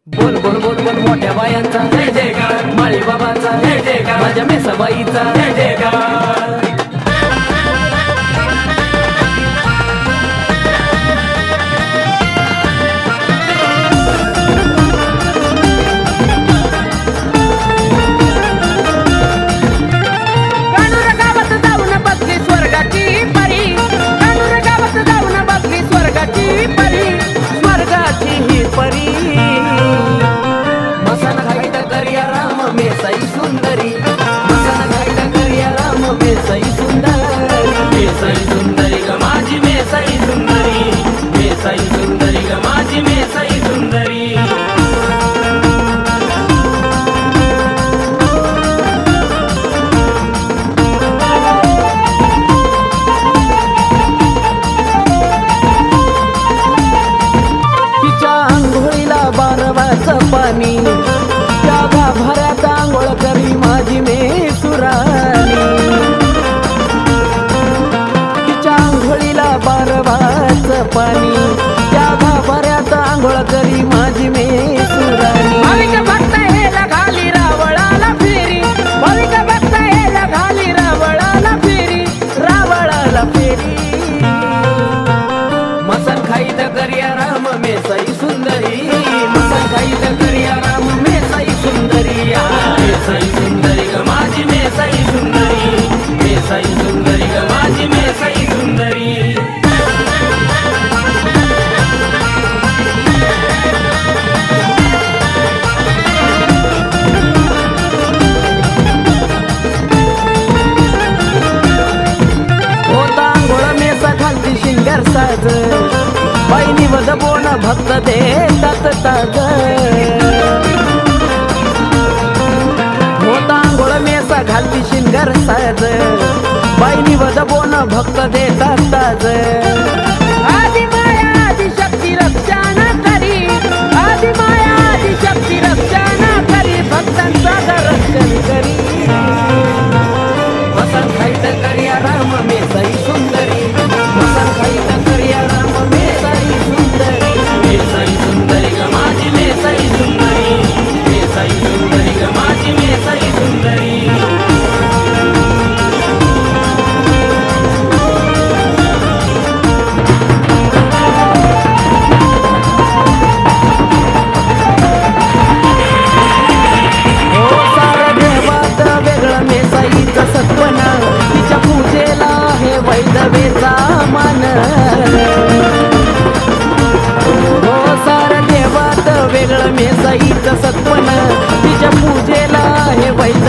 बोल बोल बोल बोल मोठ्या बायांचा जय जयकार, माळी बाबाचा जय जयकार, माझ्या मेसाबाईचा जय जयकार। मेसाई सुंदरी मसन घाईला करिया राम मेसाई सुंदरी, मेसाई सुंदरी ग माझी मेसाई सुंदरी, मेसाई सुंदरी ग माझी मेसाई सुंदरी। तिच्या आंघोळीला बारवाचं पाणी, त्या गाभाऱ्यात आंघोळ करी माझी मेसुराणी, तिच्या आंघोळीला बारवाचं पाणी, त्या गाभाऱ्यात आंघोळ करी माझी मेसुराणी। भाविक भक्त हेला घाली रावळाला फेरी, भाविक भक्त हेला घाली रावळाला फेरी, रावळाला फेरी। मसन खाईत करिया राम मेसाई सुंदरी, मसन खाईत करिया राम मेसाई सुंदरी, मेसाई सुंदरी ग माझी मेसाई सुंदरी, मेसाई सुंदरी ग माझी मेसाई सुंदरी। होता आंघोळ मेसा खालती शिंगार साज, बाईनी वद बोन भक्त देतात ताज। होता आंघोळ मेसा घालती शिंगार साज, बाईनी वद बोन भक्त देतात ताज। आदि माया आदि शक्ती रक्षण करी, आदि माया आदि शक्ती रक्षण करी, भक्तांचा रक्षण करी। मसन खाईत करिया राम मेसाई सुंदरी, मसन खाईत करिया राम मेसाई सुंदरी, मेसाई सुंदरी ग माझी मेसाई सुंदरी, मेसाई सुंदरी ग माझी मेसाई सुंदरी। मेसाईचं सत्वन, तिच्या पूजेला हे वैदवेचा मान। हो सार देवात वेगळं मेसाईचं सत्वन, तिच्या पूजेला हे वैद